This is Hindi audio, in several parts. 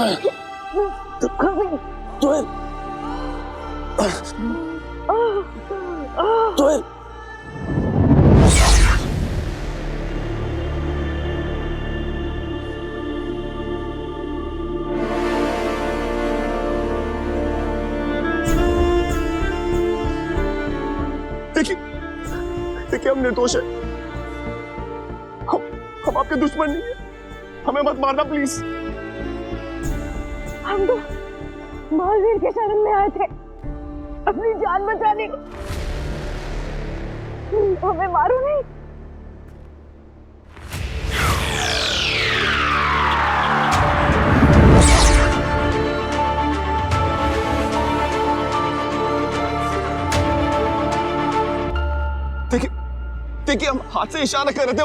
Coming. Joel. Joel. देखिए हम निर्दोष हैं। हम आपके दुश्मन नहीं हैं। हमें मत मारना प्लीज। हम तो महावीर के शरण में आए थे अपनी जान बचाने। हमें मारो नहीं। देखिए हम हाथ से इशारा कर रहे थे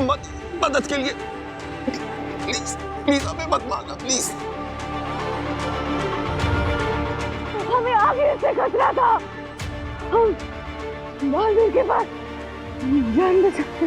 मदद के लिए। प्लीज प्लीज हमें मत मारना प्लीज। हमें आगे से खतरा था। हम महावीर के पास जान बचाते।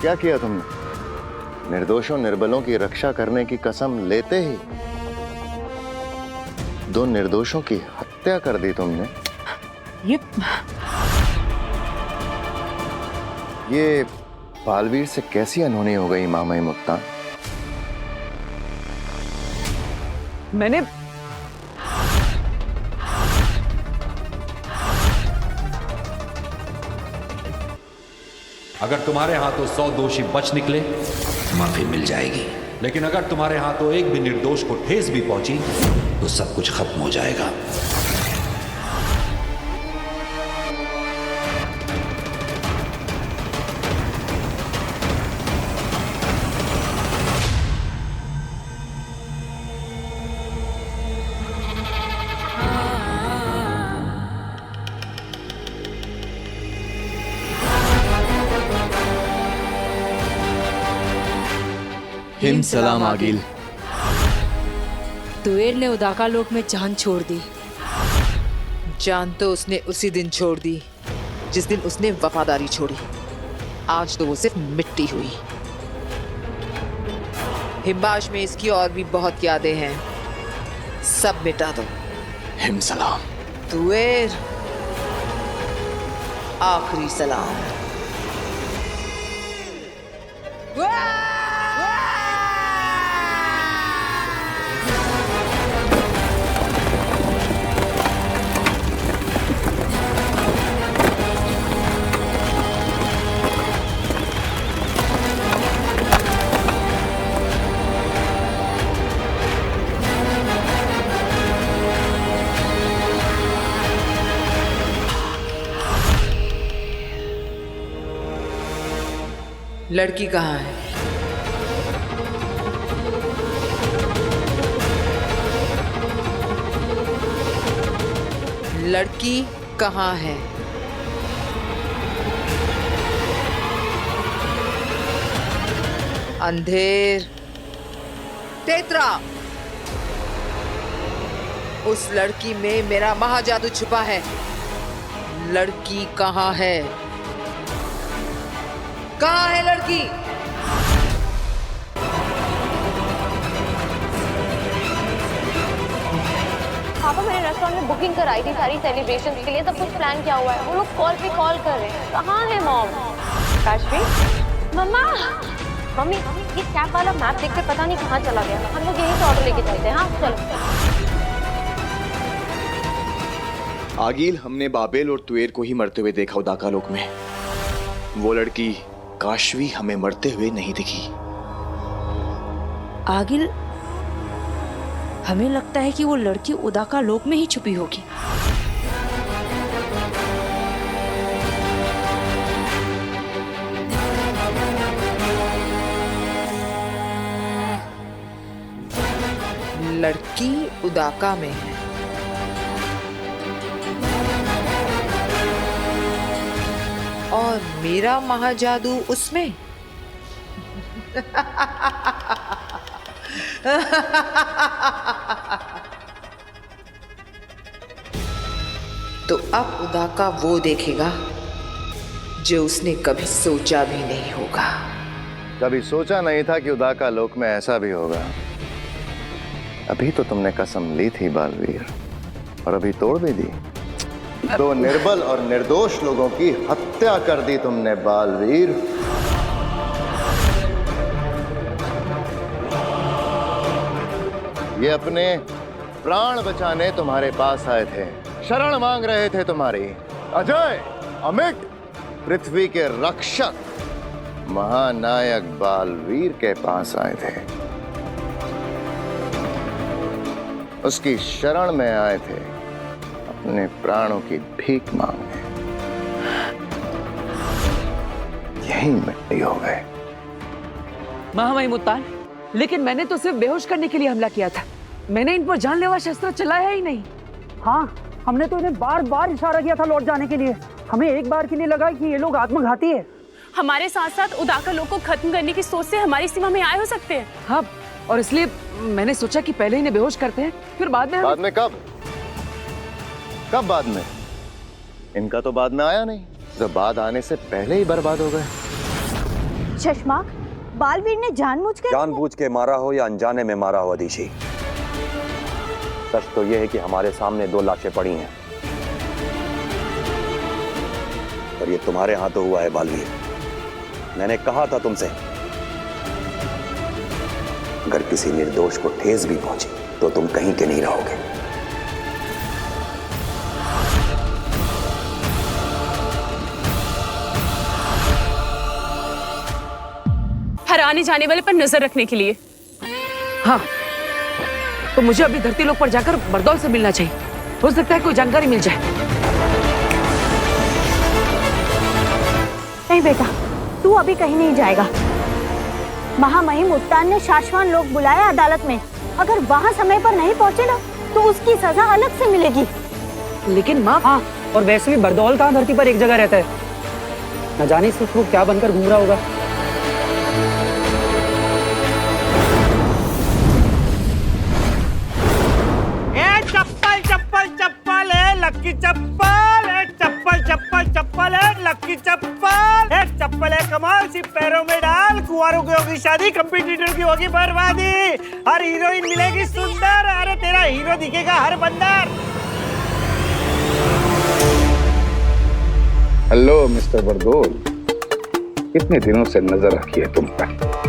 क्या किया तुमने? निर्दोषों निर्बलों की रक्षा करने की कसम लेते ही दो निर्दोषों की हत्या कर दी तुमने। ये बालवीर से कैसी अनहोनी हो गई मामई मुक्ता? मैंने अगर तुम्हारे हाथों 100 दोषी बच निकले माफी मिल जाएगी, लेकिन अगर तुम्हारे हाथों एक भी निर्दोष को ठेस भी पहुंची तो सब कुछ खत्म हो जाएगा। हिम सलाम आगिल। तुएर ने उदाका लोक में जान छोड़ दी। जान तो उसने उसी दिन छोड़ दी जिस दिन उसने वफादारी छोड़ी। आज तो वो सिर्फ मिट्टी हुई। हिम्बाश में इसकी और भी बहुत यादें हैं, सब मिटा दो। हिम सलाम। तुएर आखिरी सलाम। लड़की कहाँ है? लड़की कहाँ है? अंधेर, तेतरा, उस लड़की में मेरा महाजादू छुपा है। लड़की कहाँ है? कहाँ है लड़की? पापा मैंने रेस्टोरेंट में बुकिंग कराई थी सारी सेलिब्रेशन के लिए, सब कुछ प्लान किया हुआ है। वो लोग कॉल पे कॉल कर रहे हैं। कहाँ है मॉम? काशवी, मम्मा, मम्मी ये कैब वाला मैप देख के पता नहीं कहाँ चला गया। हम लोग यहीं से ऑर्डर लेके चलते हैं। हाँ चलो। आगिल, हमने बाबेल और तुएर को ही मरते हुए देखा उदाका लोक में। वो लड़की काशवी हमें मरते हुए नहीं दिखी। आगिल, हमें लगता है कि वो लड़की उदाका लोक में ही छुपी होगी। लड़की उदाका में है। और मेरा महाजादू उसमें। तो अब उदाका वो देखेगा जो उसने कभी सोचा भी नहीं होगा। कभी सोचा नहीं था कि उदाका लोक में ऐसा भी होगा। अभी तो तुमने कसम ली थी बालवीर, और अभी तोड़ भी दी। दो निर्बल और निर्दोष लोगों की हत्या कर दी तुमने बालवीर। ये अपने प्राण बचाने तुम्हारे पास आए थे, शरण मांग रहे थे तुम्हारी। अजय, अमिट, पृथ्वी के रक्षक महानायक बालवीर के पास आए थे। उसकी शरण में आए थे, अपने प्राणों की भीख मांगने। यही मिट्टी हो गए। महामहिम मुत्तान, लेकिन मैंने तो सिर्फ बेहोश करने के लिए हमला किया था। मैंने इन पर जानलेवा शस्त्र चलाया ही नहीं। हाँ, हमने तो इन्हें बार बार इशारा किया था लौट जाने के लिए। हमें एक बार के लिए लगा कि ये लोग आत्मघाती है। हमारे साथ साथ उदाका लोक को खत्म करने की सोच से हमारी सीमा में आए हो सकते हैं। हाँ, और इसलिए मैंने सोचा कि पहले इन्हें बेहोश करते हैं, फिर बाद में कब बाद में? इनका तो बाद में आया नहीं, जब बाद आने से पहले ही बर्बाद हो गए। चश्मा, बालवीर ने जानबूझ के मारा हो या अनजाने में मारा हो अदिति, सच तो यह है कि हमारे सामने दो लाशें पड़ी हैं, पर ये तुम्हारे हाथों हुआ है बालवीर। मैंने कहा था तुमसे, अगर किसी निर्दोष को ठेस भी पहुंची तो तुम कहीं के नहीं रहोगे। हर आने जाने वाले पर नजर रखने के लिए। हाँ, तो मुझे अभी धरती लोक पर जाकर बरदौल से मिलना चाहिए। हो सकता है कोई जानकारी मिल जाए। नहीं बेटा, तू अभी कहीं नहीं जाएगा। महामहिम मुत्तान ने शाश्वान लोग बुलाया अदालत में। अगर वहाँ समय पर नहीं पहुँचे ना, तो उसकी सजा अलग से मिलेगी। लेकिन माँ, हाँ, और वैसे भी बरदौल कहाँ धरती पर एक जगह रहता है। न जाने सिर्फ वो क्या बनकर घूम रहा होगा। चप्पल चप्पल चप्पल है लक्की चप्पल है, चप्पल चप्पल चप्पल है लक्की चप्पल है, चप्पल है कमाल, सिर्फ पैरों में डाल। कुंवारों की होगी शादी, कंपटीटर की होगी बर्बादी। हर हीरोइन मिलेगी सुंदर, अरे तेरा हीरो दिखेगा हर बंदर। हेलो मिस्टर बरदौल, कितने दिनों से नजर रखी है तुम पर।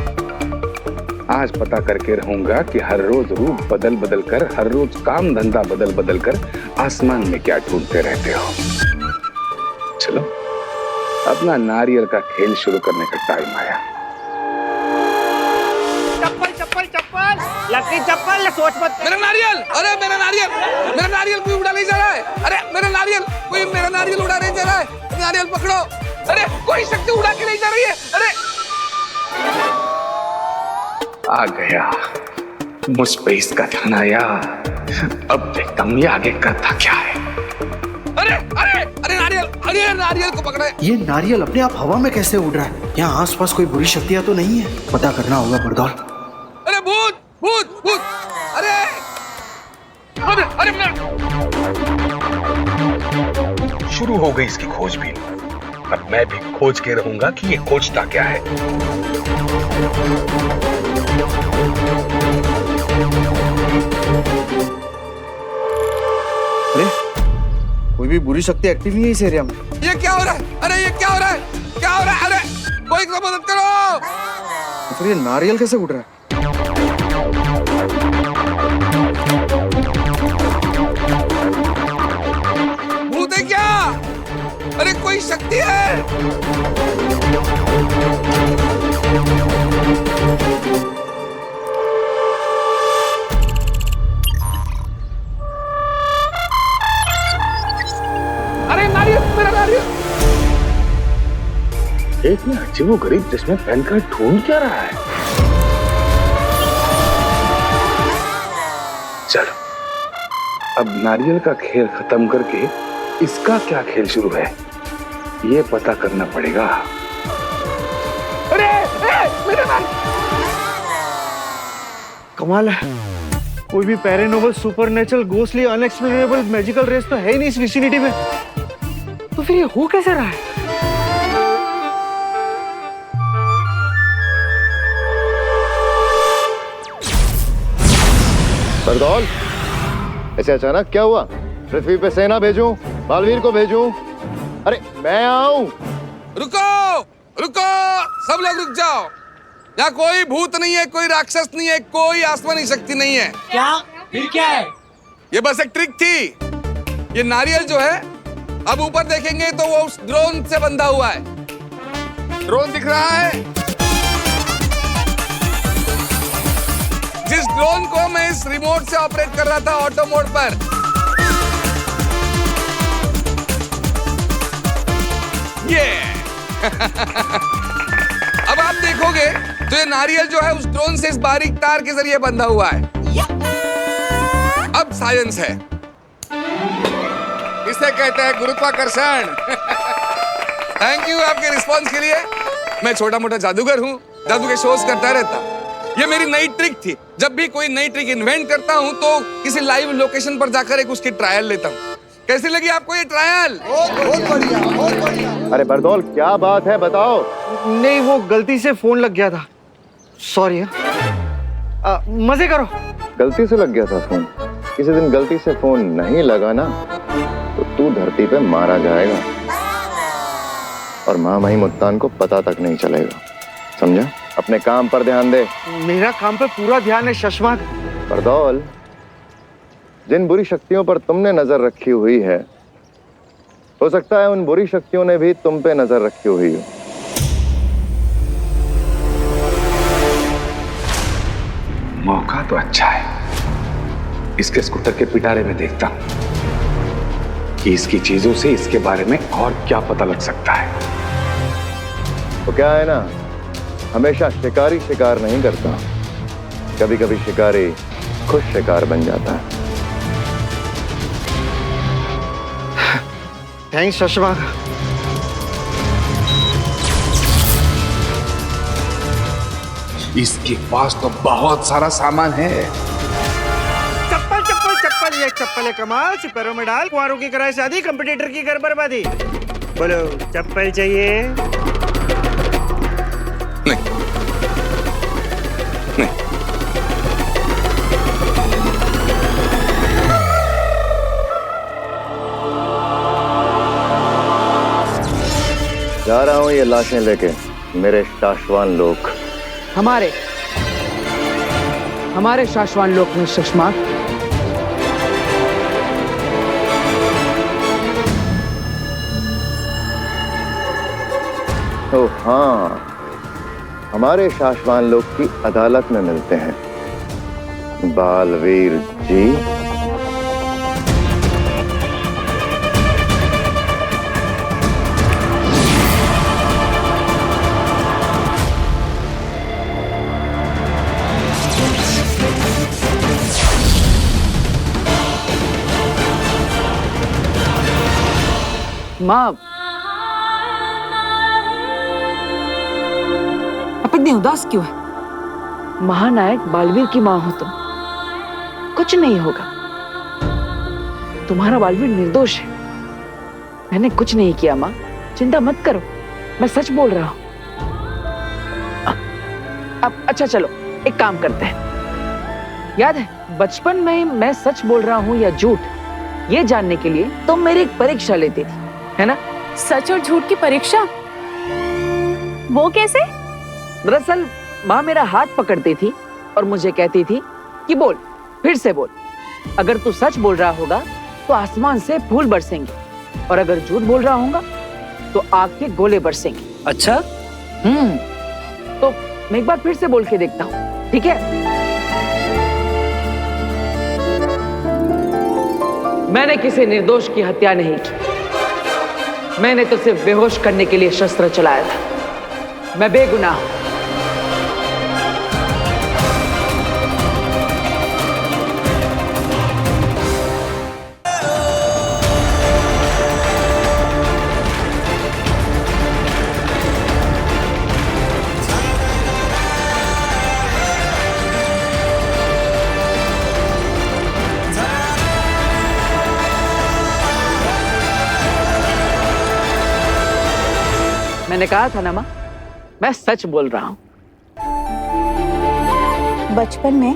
आज पता करके रहूंगा कि हर रोज रूप बदल बदल कर, हर रोज काम धंधा बदल बदल कर आसमान में क्या ढूंढते रहते हो। चलो, अपना नारियल का खेल शुरू करने का टाइम आया। चप्पल चप्पल चप्पल लक्की चप्पल, सोच मत। मेरा नारियल, अरे मेरा नारियल, मेरा नारियल कोई उड़ा नहीं जा रहा है। अरे मेरा नारियल, कोई मेरा नारियल उड़ा नहीं जा रहा है। नारियल पकड़ो। अरे कोई शक्ति उड़ा के नहीं जा रही है। अरे आ गया, मुझ पे इसका ध्यान आया। अब देखता हूँ ये आगे करता क्या है। अरे अरे अरे नारियल, अरे नारियल को पकड़े। ये नारियल अपने आप हवा में कैसे उड़ रहा है? यहाँ आसपास कोई बुरी शक्तियाँ तो नहीं है? पता करना होगा बरदौल। अरे भूत भूत भूत, अरे अरे अरे शुरू हो गई इसकी खोजबीन। अब मैं भी खोज के रहूंगा कि ये खोजता क्या है। अरे, कोई भी बुरी शक्ति एक्टिव नहीं है इस एरिया में। ये क्या हो रहा है? अरे ये क्या हो रहा है? क्या हो रहा है? अरे कोई तो मदद करो। फिर ये नारियल कैसे उड़ रहा है? भूत है क्या? अरे कोई शक्ति है? अरे नारियल, मेरा नारियल! एक अजीबोगरीब जिसमें पहनकर ढूंढ क्या रहा है? चलो, अब नारियल का खेल खत्म करके इसका क्या खेल शुरू है ये पता करना पड़ेगा। अरे मेरा नारियल! कमाल है, कोई भी paranormal, supernatural, ghostly, unexplainable magical race तो है ही नहीं इस विसिनिटी में, तो फिर ये हो कैसे रहा है? बरदौल, ऐसे अचानक क्या हुआ? पृथ्वी पे सेना भेजूं? बालवीर को भेजूं? अरे मैं आऊं। रुको रुको, सब लोग रुक जाओ। यहाँ कोई भूत नहीं है, कोई राक्षस नहीं है, कोई आसमानी शक्ति नहीं है। क्या? फिर क्या है? ये बस एक ट्रिक थी। ये नारियल जो है, अब ऊपर देखेंगे तो वो उस ड्रोन से बंधा हुआ है। ड्रोन दिख रहा है? जिस ड्रोन को मैं इस रिमोट से ऑपरेट कर रहा था ऑटो मोड पर, ये अब आप देखोगे तो ये नारियल जो है उस ड्रोन से इस बारीक तार के जरिए बंधा हुआ है। अब साइंस है, इसे कहते हैं गुरुत्वाकर्षण। थैंक यू आपके रिस्पांस के लिए। मैं छोटा मोटा जादूगर हूँ, जादू के शोज करता रहता। ये मेरी नई ट्रिक थी। जब भी कोई नई ट्रिक इन्वेंट करता हूँ तो किसी लाइव लोकेशन पर जाकर एक उसकी ट्रायल लेता हूँ। कैसी लगी आपको ये ट्रायल? बहुत बढ़िया, बहुत बढ़िया। अरे बरदौल, क्या बात है, बताओ। नहीं, वो गलती से फोन लग गया था, सॉरी। मजे करो। गलती से लग गया था फोन? किसी दिन गलती से फोन नहीं लगा ना तो तू धरती पे मारा जाएगा और महामहिम मुत्तान को पता तक नहीं चलेगा, समझा? अपने काम पर ध्यान दे। मेरा काम पे पूरा ध्यान है शशमाग। बरदौल, जिन बुरी शक्तियों पर तुमने नजर रखी हुई है, हो सकता है उन बुरी शक्तियों ने भी तुम पे नजर रखी हुई हो। मौका तो अच्छा है, इसके स्कूटर के पिटारे में देखता हूं कि इसकी चीजों से इसके बारे में और क्या पता लग सकता है। तो क्या है ना, हमेशा शिकारी शिकार नहीं करता, कभी कभी शिकारी खुद शिकार बन जाता है। थैंक्स शशमाग। इसके पास तो बहुत सारा सामान है। चप्पल चप्पल चप्पल, ये चप्पल है कमाल, सिपैरों में डाल, कुंवारों की कराए शादी, कंपटीटर की कर बर्बादी। बोलो चप्पल चाहिए? नहीं नहीं। जा रहा हूं ये लाशें लेके मेरे शाश्वान लोक। हमारे शाश्वान लोक में शशमाग। तो हाँ, हमारे शाश्वान लोक की अदालत में मिलते हैं बालवीर जी। माँ, आप इतनी उदास क्यों है? महानायक बालवीर की माँ हो तुम, कुछ नहीं होगा। तुम्हारा बालवीर निर्दोष है, मैंने कुछ नहीं किया माँ, चिंता मत करो, मैं सच बोल रहा हूँ। अब अच्छा चलो, एक काम करते हैं। याद है बचपन में मैं सच बोल रहा हूँ या झूठ, ये जानने के लिए तुम मेरी एक परीक्षा लेती थी, है ना? सच और झूठ की परीक्षा? वो कैसे? दरअसल माँ मेरा हाथ पकड़ती थी और मुझे कहती थी कि बोल, फिर से बोल। अगर तू सच बोल रहा होगा तो आसमान से फूल बरसेंगे और अगर झूठ बोल रहा होगा तो आग के गोले बरसेंगे। अच्छा? तो मैं एक बार फिर से बोल के देखता हूँ, ठीक है? मैंने किसी निर्दोष की हत्या नहीं की। मैंने तो सिर्फ बेहोश करने के लिए शस्त्र चलाया था। मैं बेगुनाह हूं। मैंने कहा था ना माँ, मैं सच बोल रहा हूं। बचपन में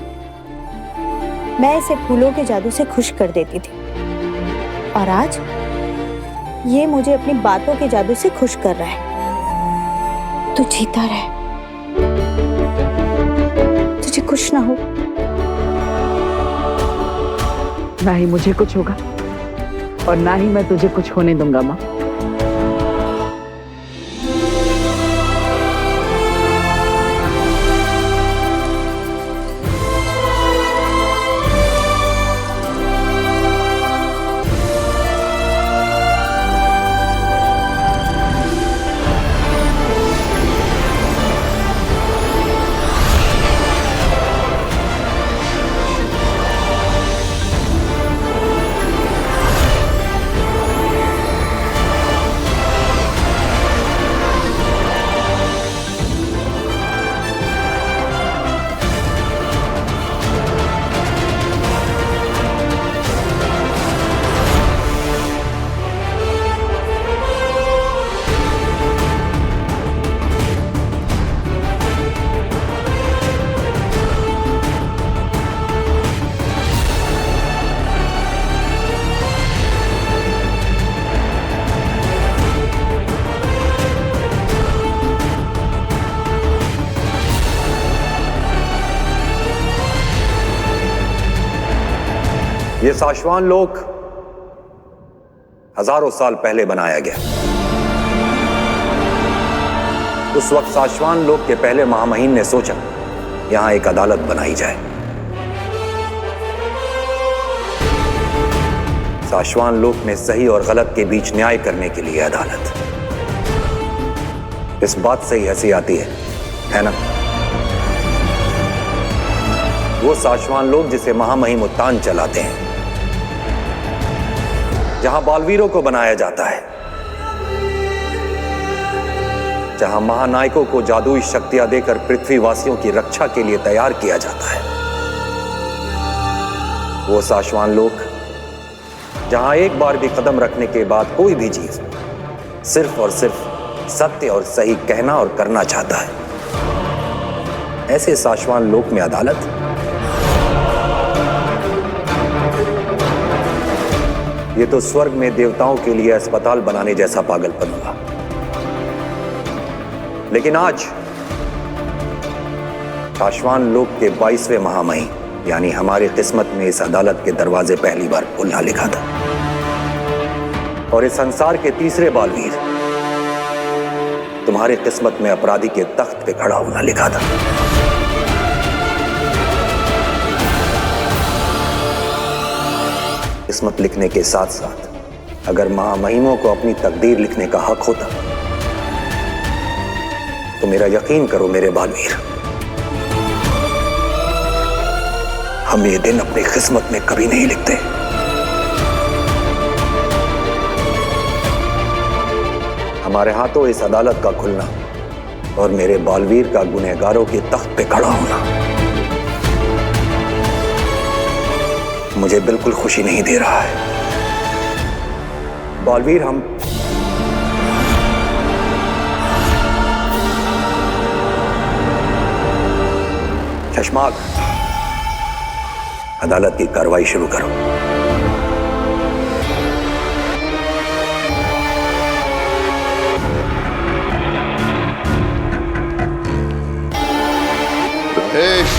मैं इसे फूलों के जादू से खुश कर देती थी और आज ये मुझे अपनी बातों के जादू से खुश कर रहा है। तू जीता रहे, तुझे कुछ ना हो। ना ही मुझे कुछ होगा और ना ही मैं तुझे कुछ होने दूंगा माँ। ये साशवान लोक हजारों साल पहले बनाया गया। उस वक्त साशवान लोक के पहले महामहिम ने सोचा यहां एक अदालत बनाई जाए। साशवान लोक में सही और गलत के बीच न्याय करने के लिए अदालत। इस बात से ही हंसी आती है ना? वो साशवान लोग जिसे महामहिम उत्तान चलाते हैं, जहां बालवीरों को बनाया जाता है, जहां महानायकों को जादुई शक्तियां देकर पृथ्वीवासियों की रक्षा के लिए तैयार किया जाता है। वो साशवान लोक जहां एक बार भी कदम रखने के बाद कोई भी चीज सिर्फ और सिर्फ सत्य और सही कहना और करना चाहता है। ऐसे साशवान लोक में अदालत ये तो स्वर्ग में देवताओं के लिए अस्पताल बनाने जैसा पागलपन हुआ। लेकिन आज साशवान लोक के 22वें महामहिम यानी हमारी किस्मत में इस अदालत के दरवाजे पहली बार खोलना लिखा था और इस संसार के तीसरे बालवीर तुम्हारी किस्मत में अपराधी के तख्त पे खड़ा होना लिखा था। किस्मत लिखने के साथ साथ अगर महामहिमों को अपनी तकदीर लिखने का हक होता तो मेरा यकीन करो मेरे बालवीर, हम ये दिन अपनी किस्मत में कभी नहीं लिखते। हमारे हाथों इस अदालत का खुलना और मेरे बालवीर का गुनहगारों के तख्त पे खड़ा होना मुझे बिल्कुल खुशी नहीं दे रहा है। बालवीर, हम चश्माक, अदालत की कार्रवाई शुरू करो।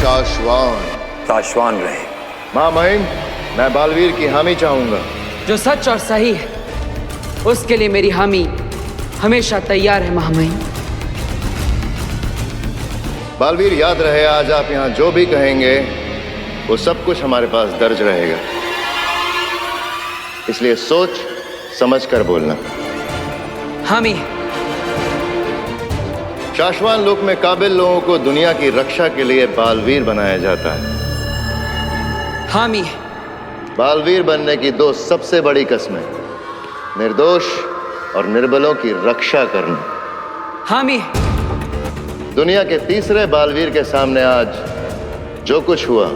शाश्वान। शाश्वान रहे। माँ महिम, मैं बालवीर की हामी चाहूंगा। जो सच और सही है उसके लिए मेरी हामी हमेशा तैयार है महामहिम। बालवीर याद रहे, आज आप यहाँ जो भी कहेंगे वो सब कुछ हमारे पास दर्ज रहेगा, इसलिए सोच समझ कर बोलना। हामी। शाश्वान लोक में काबिल लोगों को दुनिया की रक्षा के लिए बालवीर बनाया जाता है। हामी। बालवीर बनने की दो सबसे बड़ी कस्में, निर्दोष और निर्बलों की रक्षा करना। हामी। दुनिया के तीसरे बालवीर के सामने आज जो कुछ हुआ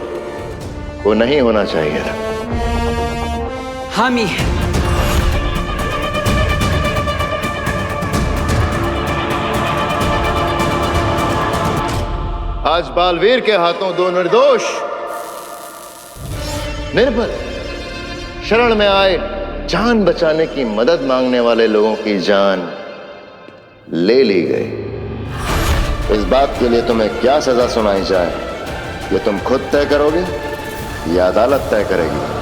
वो नहीं होना चाहिए था। हामी। आज बालवीर के हाथों दो निर्दोष, निर्बल, शरण में आए जान बचाने की मदद मांगने वाले लोगों की जान ले ली गई। इस बात के लिए तुम्हें क्या सजा सुनाई जाए ये तुम खुद तय करोगे या अदालत तय करेगी?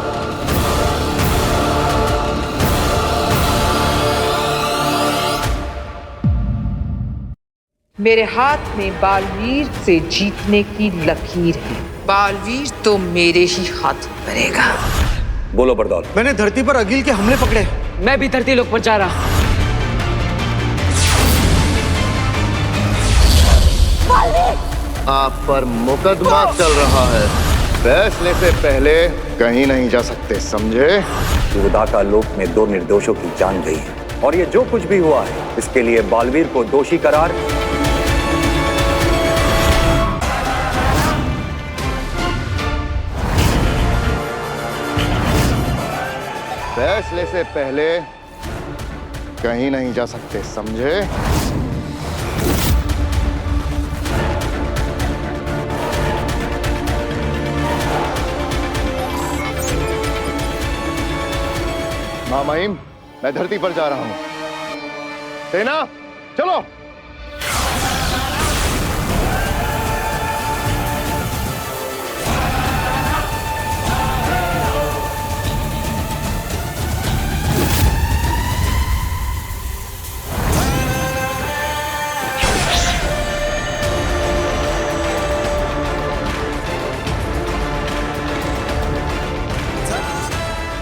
मेरे हाथ में बालवीर से जीतने की लकीर है। बालवीर तो मेरे ही हाथ बनेगा। बोलो बरदौल। मैंने धरती पर अगिल के हमले पकड़े। मैं भी धरती लोक पर जा रहा हूं। आप पर मुकदमा चल रहा है, फैसले से पहले कहीं नहीं जा सकते, समझे? उदाका लोक में दो निर्दोषों की जान गई है और ये जो कुछ भी हुआ है इसके लिए बालवीर को दोषी करार फैसले से पहले कहीं नहीं जा सकते, समझे? माँ महिम, मैं धरती पर जा रहा हूं। सेना चलो।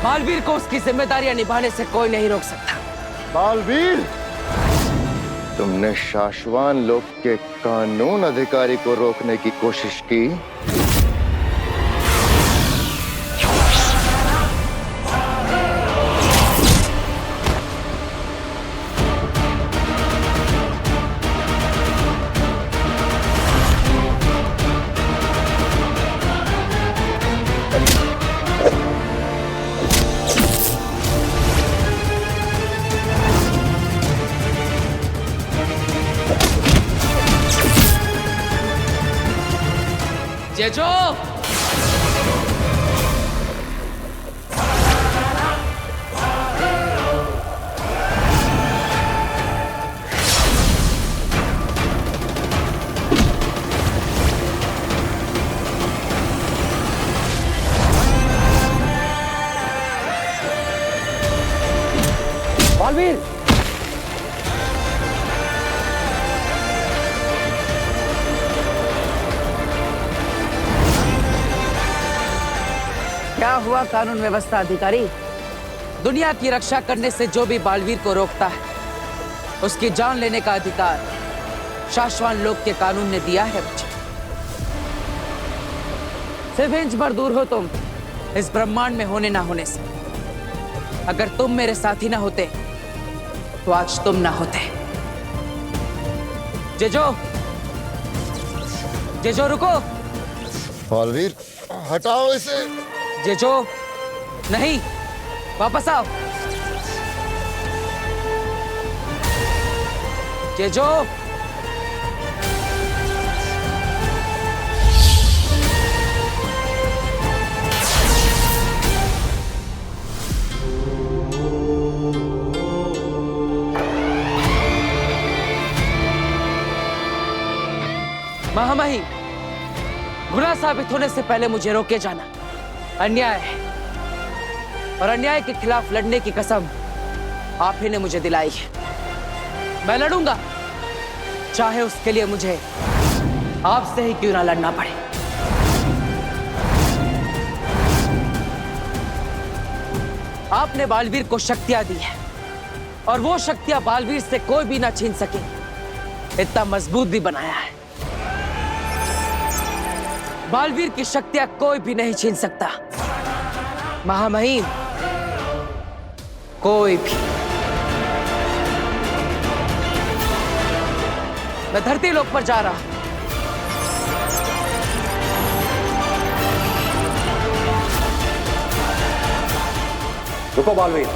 बालवीर को उसकी जिम्मेदारियां निभाने से कोई नहीं रोक सकता। बालवीर, तुमने शाश्वान लोक के कानून अधिकारी को रोकने की कोशिश की, जेजो। बालवीर, क्या हुआ कानून व्यवस्था अधिकारी? दुनिया की रक्षा करने से जो भी बालवीर को रोकता है उसकी जान लेने का अधिकार शाश्वान लोक के कानून ने दिया है मुझे। सिर्फ इंच भर दूर हो तुम इस ब्रह्मांड में होने ना होने से। अगर तुम मेरे साथी ना होते तो आज तुम ना होते। जेजो, जेजो रुको। बालवीर, हटाओ इसे। जेजो, नहीं, वापस आओ। जेजो। महामहिम, गुनाह साबित होने से पहले मुझे रोके जाना अन्याय है, और अन्याय के खिलाफ लड़ने की कसम आप ही ने मुझे दिलाई है। मैं लड़ूंगा, चाहे उसके लिए मुझे आपसे ही क्यों ना लड़ना पड़े। आपने बालवीर को शक्तियां दी है, और वो शक्तियां बालवीर से कोई भी ना छीन सके, इतना मजबूत भी बनाया है। बालवीर की शक्तियां कोई भी नहीं छीन सकता, महामहिम कोई भी। मैं धरती लोक पर जा रहा हूं। रुको बालवीर,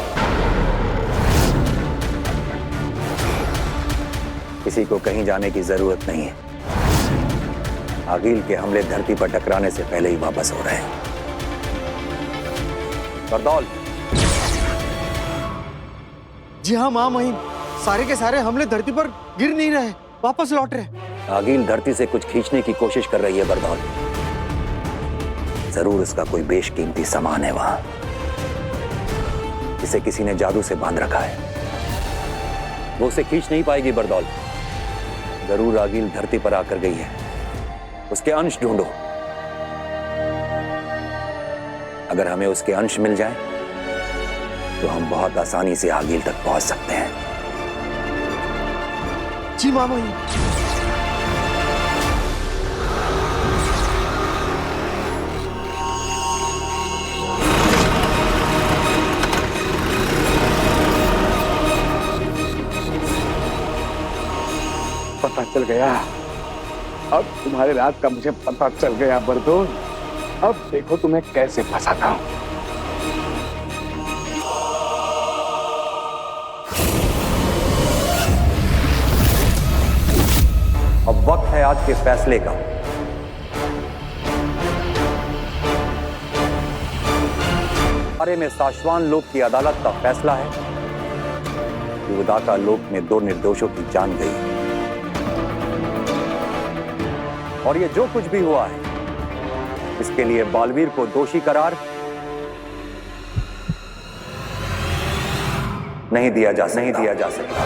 किसी को कहीं जाने की जरूरत नहीं है। आगिल के हमले धरती पर टकराने से पहले ही वापस हो रहे हैं। बरदौल। जी हाँ महामहिम, सारे के सारे हमले धरती पर गिर नहीं रहे, वापस लौट रहे। आगिल धरती से कुछ खींचने की कोशिश कर रही है बरदौल। जरूर उसका कोई बेशकीमती सामान है वहां, इसे किसी ने जादू से बांध रखा है। वो उसे खींच नहीं पाएगी बरदौल। जरूर आगिल धरती पर आकर गई है, उसके अंश ढूंढो। अगर हमें उसके अंश मिल जाए तो हम बहुत आसानी से आगिल तक पहुंच सकते हैं। जी महामहिम। पता चल गया, अब तुम्हारे राज का मुझे पता चल गया बरदौल। अब देखो तुम्हें कैसे फंसाता हूं। अब वक्त है आज के फैसले का। बारे में साशवान लोक की अदालत का फैसला है कि उदाका लोक में 2 निर्दोषों की जान गई, और ये जो कुछ भी हुआ है इसके लिए बालवीर को दोषी करार नहीं दिया जा सकता।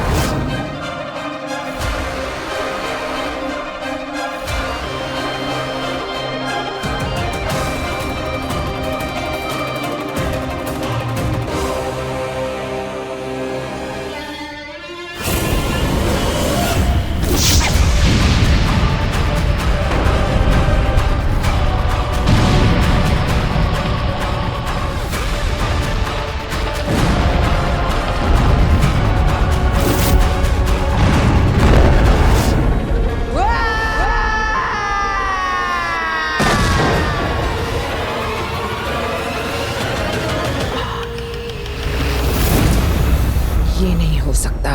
ये नहीं हो सकता।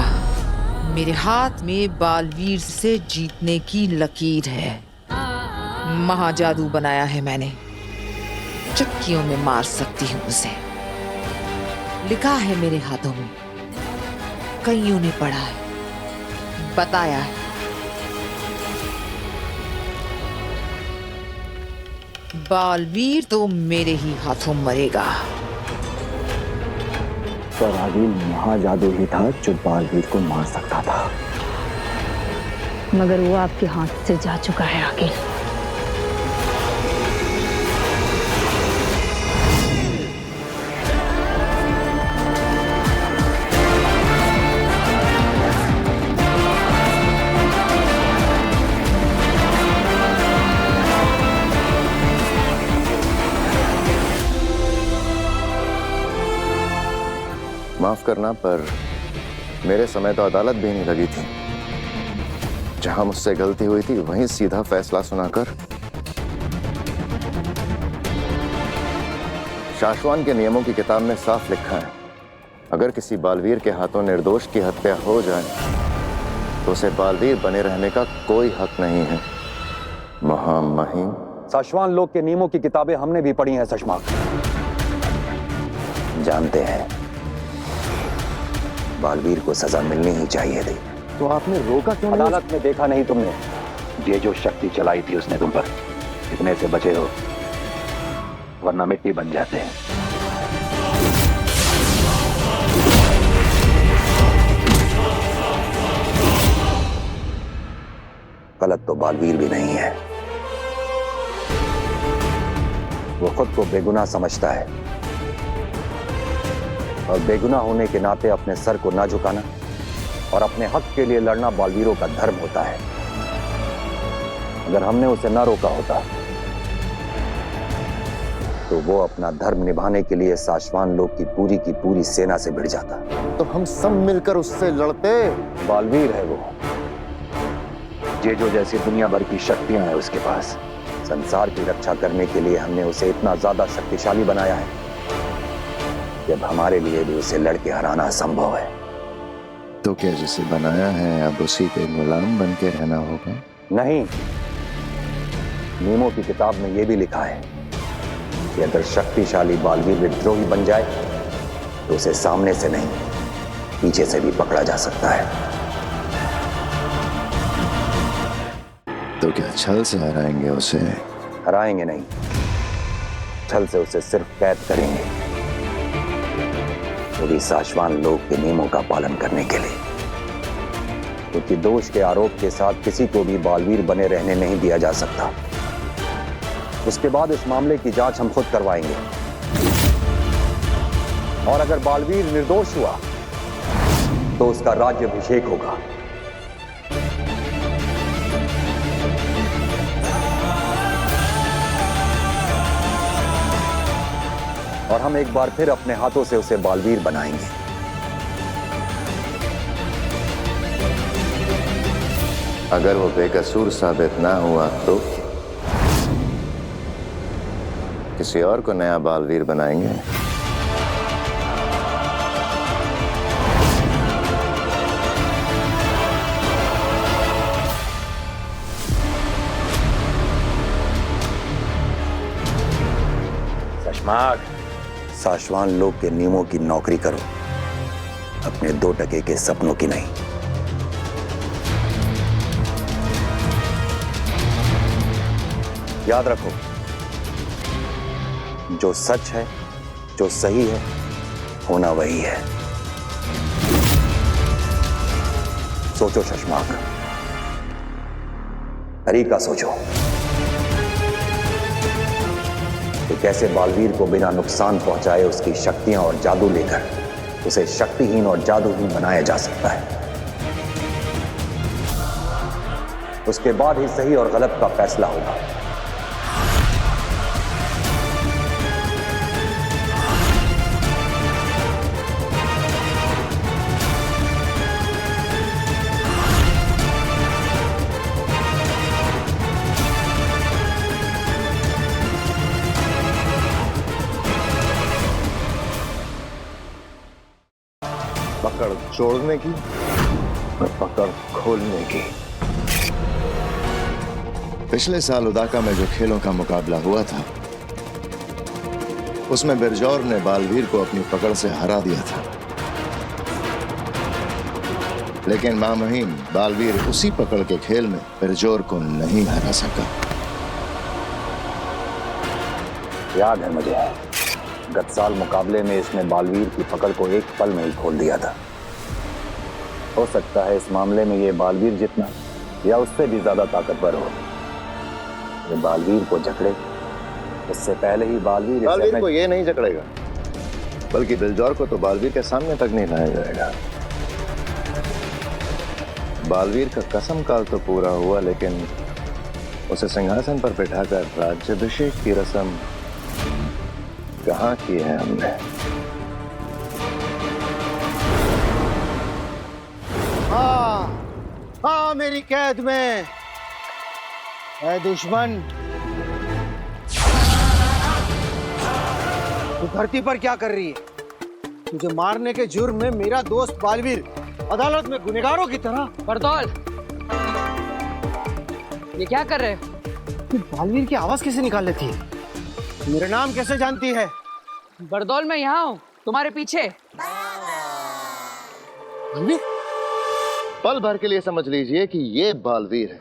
मेरे हाथ में बालवीर से जीतने की लकीर है। महाजादू बनाया है मैंने, चक्कियों में मार सकती हूँ उसे। लिखा है मेरे हाथों में, कईयों ने पढ़ा है, बताया है। बालवीर तो मेरे ही हाथों मरेगा। पर आगिल महाजादू ही था जो बालवीर को मार सकता था। मगर वो आपके हाथ से जा चुका है आगिल। माफ करना, पर मेरे समय तो अदालत भी नहीं लगी थी। जहां मुझसे गलती हुई थी वहीं सीधा फैसला सुनाकर शाश्वान के नियमों की किताब में साफ लिखा है, अगर किसी बालवीर के हाथों निर्दोष की हत्या हो जाए तो उसे बालवीर बने रहने का कोई हक नहीं है। महामहिम। साशवान लोक के नियमों की किताबें हमने भी पढ़ी हैं सशमाक। जानते हैं बालवीर को सजा मिलनी ही चाहिए थी। तो आपने रोका क्यों नहीं? अदालत में देखा नहीं तुमने? ये जो शक्ति चलाई थी उसने तुम पर, इतने से बचे हो, वरना मिट्टी बन जाते हैं। गलत तो बालवीर भी नहीं है। वो खुद को बेगुनाह समझता है और बेगुनाह होने के नाते अपने सर को ना झुकाना और अपने हक के लिए लड़ना बालवीरों का धर्म होता है। अगर हमने उसे ना रोका होता तो वो अपना धर्म निभाने के लिए साशवान लोग की पूरी सेना से भिड़ जाता। तो हम सब मिलकर उससे लड़ते। बालवीर है वो, जेजो जैसी दुनिया भर की शक्तियां हैं उसके पास। संसार की रक्षा करने के लिए हमने उसे इतना ज्यादा शक्तिशाली बनाया है कि अब हमारे लिए भी उसे लड़के हराना असंभव है। तो क्या जिसे बनाया है अब उसी के गुलाम बन के रहना होगा? नहीं, नियमों की किताब में यह भी लिखा है कि अगर शक्तिशाली बालवीर विद्रोही बन जाए तो उसे सामने से नहीं, पीछे से भी पकड़ा जा सकता है। तो क्या छल से हराएंगे उसे? हराएंगे नहीं, छल से उसे सिर्फ कैद करेंगे, वो भी साशवान लोग के नियमों का पालन करने के लिए। क्योंकि दोष के आरोप के साथ किसी को भी बालवीर बने रहने नहीं दिया जा सकता। उसके बाद इस मामले की जांच हम खुद करवाएंगे और अगर बालवीर निर्दोष हुआ तो उसका राज्याभिषेक होगा। और हम एक बार फिर अपने हाथों से उसे बालवीर बनाएंगे। अगर वो बेकसूर साबित ना हुआ तो किसी और को नया बालवीर बनाएंगे। शशमाक, साशवान लोग के नियमों की नौकरी करो, अपने 2 टके के सपनों की नहीं। याद रखो, जो सच है, जो सही है, होना वही है। सोचो शशमाक, तरीका सोचो कि कैसे बालवीर को बिना नुकसान पहुंचाए उसकी शक्तियां और जादू लेकर उसे शक्तिहीन और जादूहीन बनाया जा सकता है। उसके बाद ही सही और गलत का फैसला होगा। पकड़ जोड़ने की और पकड़ खोलने की। पिछले साल उदाका में जो खेलों का मुकाबला हुआ था उसमें बिरजौर ने बालवीर को अपनी पकड़ से हरा दिया था, लेकिन मां मुहिम बालवीर उसी पकड़ के खेल में बिरजौर को नहीं हरा सका। याद है मुझे, गत साल मुकाबले में इसने बालवीर की पकड़ को एक पल में ही खोल दिया था। हो सकता है इस मामले में ये बालवीर जितना या उससे भी ज्यादा ताकतवर हो। ये बालवीर को जकड़े इससे पहले ही बालवीर को ये नहीं जकड़ेगा, बल्कि बिरजौर को तो बालवीर के सामने तक नहीं लाया जाएगा। बालवीर का कसम काल तो पूरा हुआ, लेकिन उसे सिंहासन पर बिठाकर राज्याभिषेक की रस्म कहाँ की है हमने? हाँ मेरी कैद में है दुश्मन। तू धरती पर क्या कर रही है? तुझे मारने के जुर्म में मेरा दोस्त बालवीर अदालत में गुनहगारों की तरह। बरदौल, ये क्या कर रहे हो? तू बालवीर की आवाज कैसे निकाल लेती है? मेरा नाम कैसे जानती है? बरदौल, मैं यहाँ हूँ तुम्हारे पीछे। पल भर के लिए समझ लीजिए कि ये बालवीर है,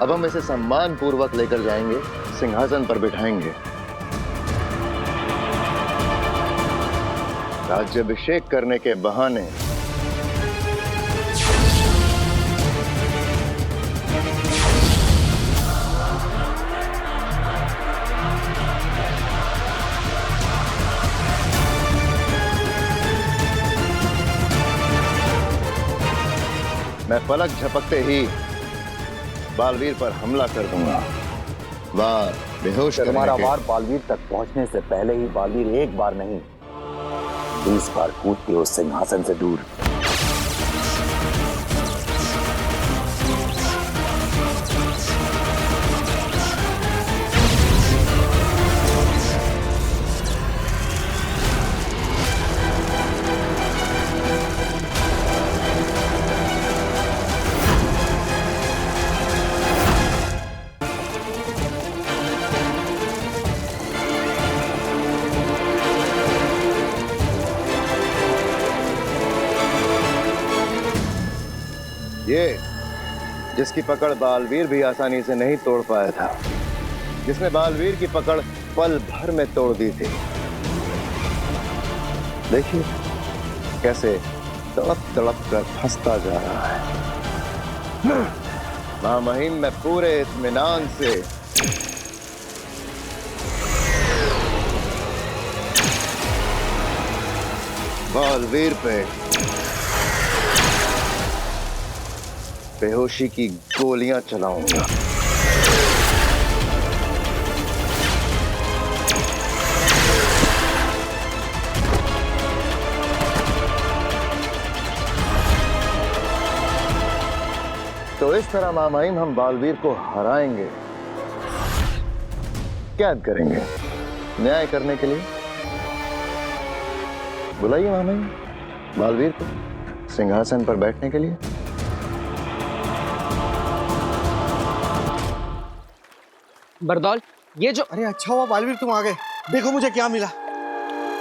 अब हम इसे सम्मान पूर्वक लेकर जाएंगे, सिंहासन पर बिठाएंगे। राज्याभिषेक करने के बहाने मैं पलक झपकते ही बालवीर पर हमला कर दूंगा। वार बेहोश करने तुम्हारा के वार बालवीर तक पहुंचने से पहले ही बालवीर एक बार नहीं 20 बार कूद के उस सिंहासन से दूर। ये जिसकी पकड़ बालवीर भी आसानी से नहीं तोड़ पाया था, जिसने बालवीर की पकड़ पल भर में तोड़ दी थी। देखिए कैसे तड़प तड़प कर फंसता जा रहा है। महामहिम मैं पूरे इत्मीनान से बालवीर पे बेहोशी की गोलियां चलाऊंगा। तो इस तरह महामहिम हम बालवीर को हराएंगे, कैद करेंगे न्याय करने के लिए। बुलाइए महामहिम बालवीर को सिंहासन पर बैठने के लिए। बरदौल, ये जो अरे अच्छा हुआ बालवीर तुम आ गए। देखो मुझे क्या मिला।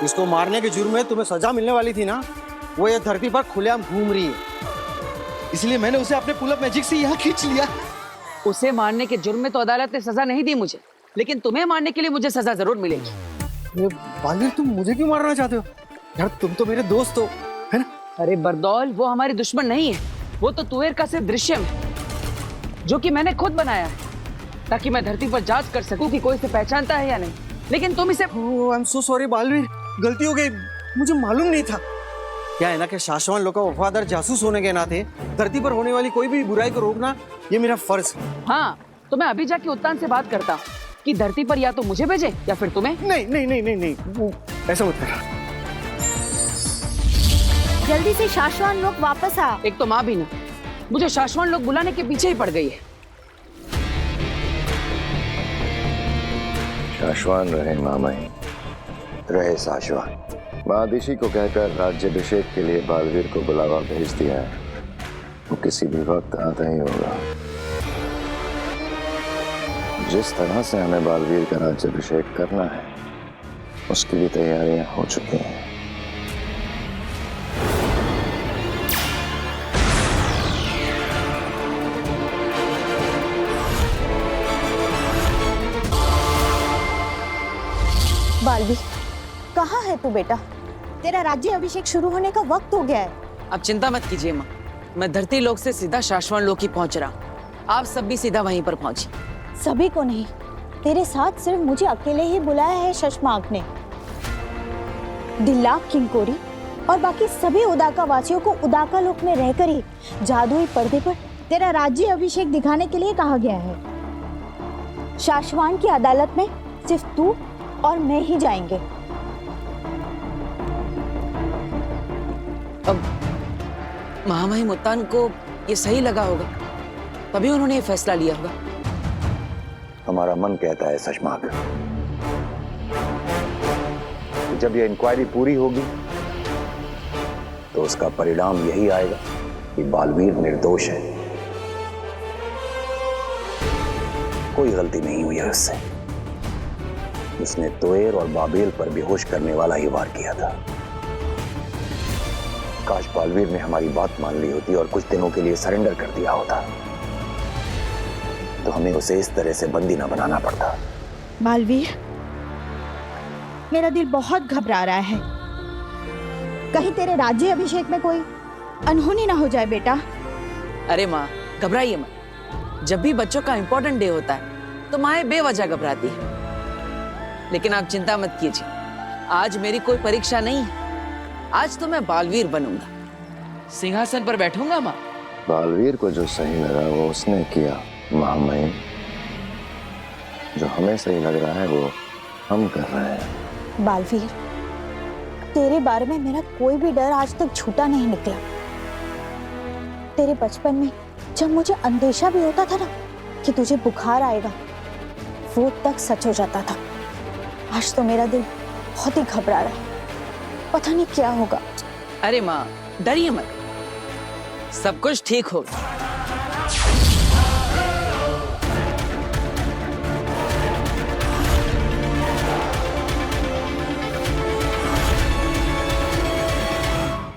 इसको मारने के जुर्म में तुम्हें सजा मिलने वाली थी ना, वो ये धरती पर खुलेआम घूम रही है, इसलिए मैंने उसे अपने पुल अप मैजिक से यहाँ खींच लिया। उसे मारने के जुर्म में तो अदालत ने सजा नहीं दी मुझे, लेकिन तुम्हें मारने के लिए मुझे सजा जरूर मिलेगी। बालवीर तुम मुझे क्यों मारना चाहते हो यार? तुम तो मेरे दोस्त हो, है ना? अरे बरदौल, वो हमारी दुश्मन नहीं है, वो तो तुवेर का सिर्फ दृश्य है जो कि मैंने खुद बनाया है ताकि मैं धरती पर जांच कर सकूं कि कोई इसे पहचानता है या नहीं। लेकिन तुम इसे I am so sorry Baalveer, गलती हो गई, मुझे मालूम नहीं था। क्या है ना कि शाश्वान लोग का वफादार जासूस होने के नाते धरती पर होने वाली कोई भी बुराई को रोकना ये मेरा फर्ज है। हाँ, तो मैं अभी जाके उत्तान से बात करता हूँ कि धरती पर या तो मुझे भेजे या फिर तुम्हें। नहीं नहीं नहीं नहीं नहीं, वो ऐसा मत करना। जल्दी से शाश्वान लोग वापस आ। एक तो माँ भी ना, मुझे शाश्वान लोग बुलाने के पीछे ही पड़ गई है। शाश्वान रहे मामाई, रहे शाश्वान। महादिशी को कहकर राज्याभिषेक के लिए बालवीर को बुलावा भेज दिया है। वो किसी भी वक्त आता ही होगा। जिस तरह से हमें बालवीर का राज्याभिषेक करना है उसकी भी तैयारियां हो चुकी हैं। बालवीर, कहाँ है तू बेटा? तेरा राज्य अभिषेक शुरू होने का वक्त हो गया है। अब चिंता मत कीजिए माँ, मैं धरती लोक से सीधा शाश्वान लोक ही पहुंच रहा हूँ। आप सब भी सीधा वहीं पर पहुंचिए। सभी को नहीं, तेरे साथ सिर्फ मुझे अकेले ही बुलाया है शशमांक ने। दिल्लाक किंकोरी और बाकी सभी उदाका वासियों को उदाका लोक में रहकर ही जादुई पर्दे पर तेरा राज्य अभिषेक दिखाने के लिए कहा गया है। शाश्वान की अदालत में सिर्फ तू और मैं ही जाएंगे। अब महामहिम उत्तान को ये सही लगा होगा, तभी उन्होंने ये फैसला लिया होगा। हमारा मन कहता है शशमांक, जब ये इंक्वायरी पूरी होगी तो उसका परिणाम यही आएगा कि बालवीर निर्दोष है, कोई गलती नहीं हुई है उससे। उसने तुवेर और बाबेल पर बेहोश करने वाला ही वार किया था। काश बालवीर ने हमारी बात मान ली होती और कुछ दिनों के लिए सरेंडर कर दिया होता। तो हमें उसे इस तरह से बंदी ना बनाना पड़ता। बालवीर, मेरा दिल बहुत घबरा रहा है। कहीं तेरे राज्य अभिषेक में कोई अनहोनी ना हो जाए बेटा। अरे माँ, घबराइए मत। जब भी बच्चों का इम्पोर्टेंट डे होता है तो माँ बेवजह घबराती है। लेकिन आप चिंता मत कीजिए, आज मेरी कोई परीक्षा नहीं है। आज तो मैं बालवीर बनूंगा, सिंहासन पर बैठूंगा माँ। बालवीर को जो सही लगा वो उसने किया महामहिम। जो हमें सही लग रहा है वो हम कर रहे हैं। बालवीर, तेरे बारे में मेरा कोई भी डर आज तक झूठा नहीं निकला। तेरे बचपन में जब मुझे अंदेशा भी होता था ना कि तुझे बुखार आएगा, वो तक सच हो जाता था। आज तो मेरा दिल बहुत ही घबरा रहा है, पता नहीं क्या होगा। अरे माँ, डरिए मत, सब कुछ ठीक होगा।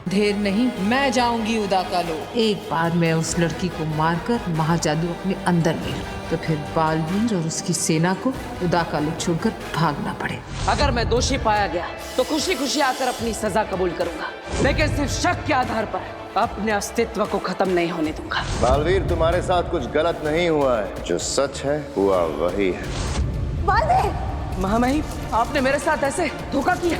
देर नहीं, मैं जाऊंगी उदाका लोक। एक बार मैं उस लड़की को मारकर महाजादू अपने अंदर ले लूं, तो फिर बालवीर और उसकी सेना को उदाका लोक छोड़कर भागना पड़े। अगर मैं दोषी पाया गया तो खुशी खुशी आकर अपनी सजा कबूल करूंगा, लेकिन सिर्फ शक के आधार पर अपने अस्तित्व को खत्म नहीं होने दूंगा। बालवीर, तुम्हारे साथ कुछ गलत नहीं हुआ है। जो सच है हुआ वही है। बालवीर! महामहिम, आपने मेरे साथ ऐसे धोखा किया।